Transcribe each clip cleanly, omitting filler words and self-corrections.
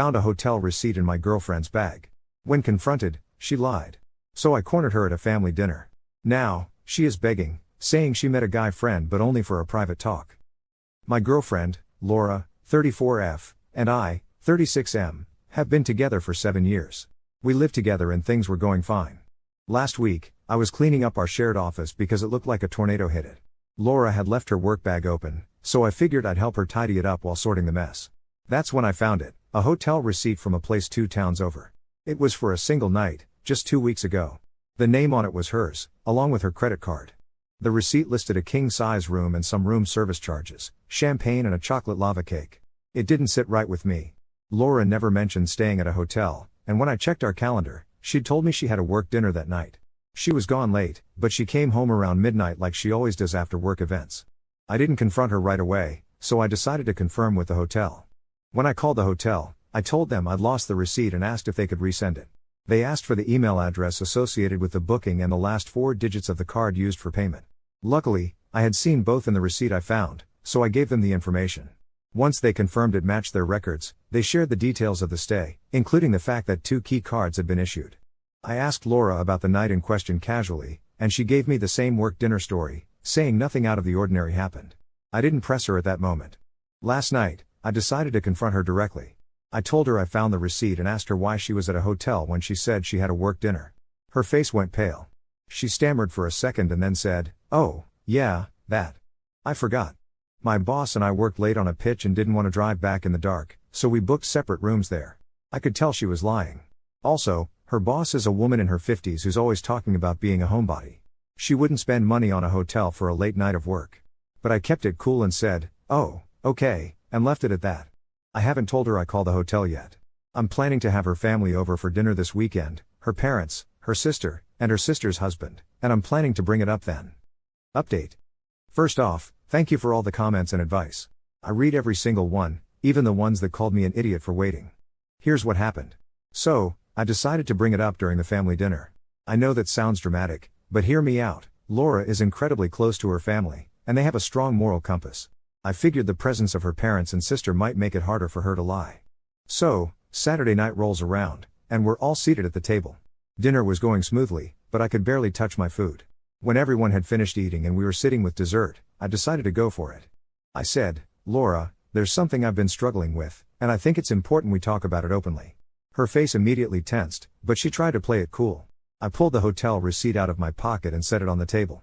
found a hotel receipt in my girlfriend's bag. When confronted, she lied. So I cornered her at a family dinner. Now, she is begging, saying she met a guy friend but only for a private talk. My girlfriend, Laura, 34F, and I, 36M, have been together for 7 years. We lived together and things were going fine. Last week, I was cleaning up our shared office because it looked like a tornado hit it. Laura had left her work bag open, so I figured I'd help her tidy it up while sorting the mess. That's when I found it, a hotel receipt from a place 2 towns over. It was for a single night, just 2 weeks ago. The name on it was hers, along with her credit card. The receipt listed a king-size room and some room service charges, champagne and a chocolate lava cake. It didn't sit right with me. Laura never mentioned staying at a hotel, and when I checked our calendar, she'd told me she had a work dinner that night. She was gone late, but she came home around midnight like she always does after work events. I didn't confront her right away, so I decided to confirm with the hotel. When I called the hotel, I told them I'd lost the receipt and asked if they could resend it. They asked for the email address associated with the booking and the last 4 digits of the card used for payment. Luckily, I had seen both in the receipt I found, so I gave them the information. Once they confirmed it matched their records, they shared the details of the stay, including the fact that 2 key cards had been issued. I asked Laura about the night in question casually, and she gave me the same work dinner story, saying nothing out of the ordinary happened. I didn't press her at that moment. Last night, I decided to confront her directly. I told her I found the receipt and asked her why she was at a hotel when she said she had a work dinner. Her face went pale. She stammered for a second and then said, "Oh, yeah, that. I forgot. My boss and I worked late on a pitch and didn't want to drive back in the dark, so we booked separate rooms there." I could tell she was lying. Also, her boss is a woman in her 50s who's always talking about being a homebody. She wouldn't spend money on a hotel for a late night of work. But I kept it cool and said, "Oh, okay," and left it at that. I haven't told her I called the hotel yet. I'm planning to have her family over for dinner this weekend, her parents, her sister, and her sister's husband, and I'm planning to bring it up then. Update. First off, thank you for all the comments and advice. I read every single one, even the ones that called me an idiot for waiting. Here's what happened. So, I decided to bring it up during the family dinner. I know that sounds dramatic, but hear me out. Laura is incredibly close to her family, and they have a strong moral compass. I figured the presence of her parents and sister might make it harder for her to lie. So, Saturday night rolls around, and we're all seated at the table. Dinner was going smoothly, but I could barely touch my food. When everyone had finished eating and we were sitting with dessert, I decided to go for it. I said, "Laura, there's something I've been struggling with, and I think it's important we talk about it openly." Her face immediately tensed, but she tried to play it cool. I pulled the hotel receipt out of my pocket and set it on the table.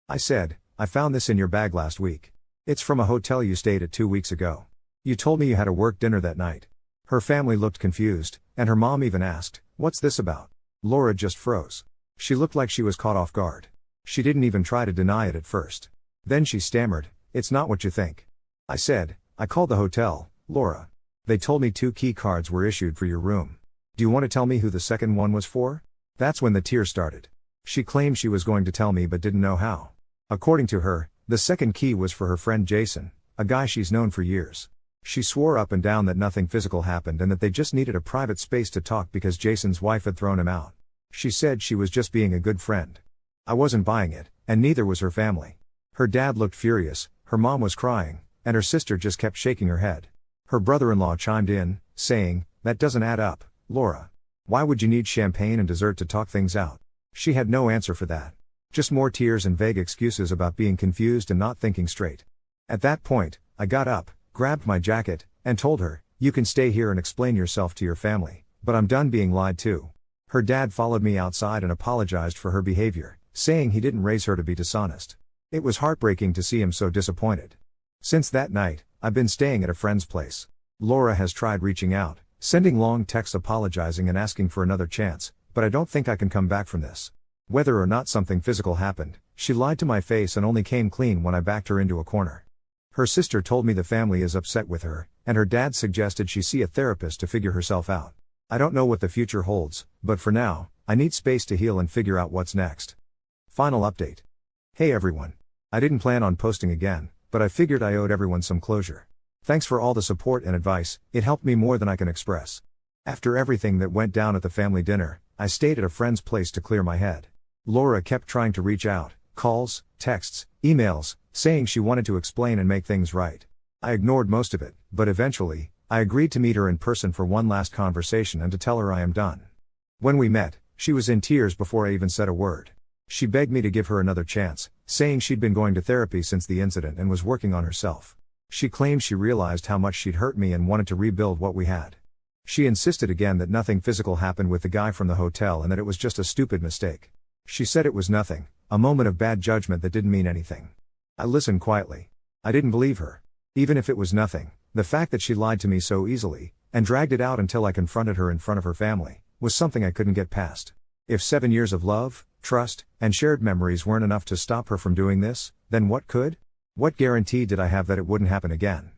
I said, "I found this in your bag last week. It's from a hotel you stayed at 2 weeks ago. You told me you had a work dinner that night." Her family looked confused, and her mom even asked, "What's this about?" Laura just froze. She looked like she was caught off guard. She didn't even try to deny it at first. Then she stammered, "It's not what you think." I said, "I called the hotel, Laura. They told me 2 key cards were issued for your room. Do you want to tell me who the second one was for?" That's when the tears started. She claimed she was going to tell me but didn't know how. According to her, the second key was for her friend Jason, a guy she's known for years. She swore up and down that nothing physical happened and that they just needed a private space to talk because Jason's wife had thrown him out. She said she was just being a good friend. I wasn't buying it, and neither was her family. Her dad looked furious, her mom was crying, and her sister just kept shaking her head. Her brother-in-law chimed in, saying, "That doesn't add up, Laura. Why would you need champagne and dessert to talk things out?" She had no answer for that. Just more tears and vague excuses about being confused and not thinking straight. At that point, I got up, grabbed my jacket, and told her, "You can stay here and explain yourself to your family, but I'm done being lied to." Her dad followed me outside and apologized for her behavior, saying he didn't raise her to be dishonest. It was heartbreaking to see him so disappointed. Since that night, I've been staying at a friend's place. Laura has tried reaching out, sending long texts apologizing and asking for another chance, but I don't think I can come back from this. Whether or not something physical happened, she lied to my face and only came clean when I backed her into a corner. Her sister told me the family is upset with her, and her dad suggested she see a therapist to figure herself out. I don't know what the future holds, but for now, I need space to heal and figure out what's next. Final update. Hey everyone. I didn't plan on posting again, but I figured I owed everyone some closure. Thanks for all the support and advice, it helped me more than I can express. After everything that went down at the family dinner, I stayed at a friend's place to clear my head. Laura kept trying to reach out, calls, texts, emails, saying she wanted to explain and make things right. I ignored most of it, but eventually, I agreed to meet her in person for one last conversation and to tell her I am done. When we met, she was in tears before I even said a word. She begged me to give her another chance, saying she'd been going to therapy since the incident and was working on herself. She claimed she realized how much she'd hurt me and wanted to rebuild what we had. She insisted again that nothing physical happened with the guy from the hotel and that it was just a stupid mistake. She said it was nothing, a moment of bad judgment that didn't mean anything. I listened quietly. I didn't believe her. Even if it was nothing, the fact that she lied to me so easily, and dragged it out until I confronted her in front of her family, was something I couldn't get past. If 7 years of love, trust, and shared memories weren't enough to stop her from doing this, then what could? What guarantee did I have that it wouldn't happen again?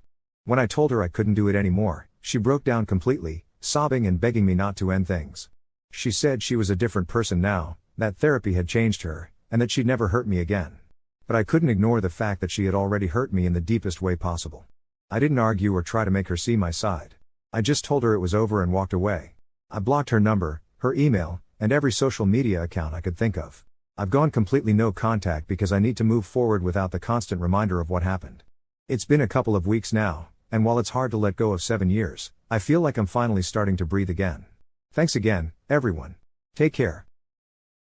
When I told her I couldn't do it anymore, she broke down completely, sobbing and begging me not to end things. She said she was a different person now, that therapy had changed her, and that she'd never hurt me again. But I couldn't ignore the fact that she had already hurt me in the deepest way possible. I didn't argue or try to make her see my side. I just told her it was over and walked away. I blocked her number, her email, and every social media account I could think of. I've gone completely no contact because I need to move forward without the constant reminder of what happened. It's been a couple of weeks now, and while it's hard to let go of 7 years, I feel like I'm finally starting to breathe again. Thanks again, everyone. Take care.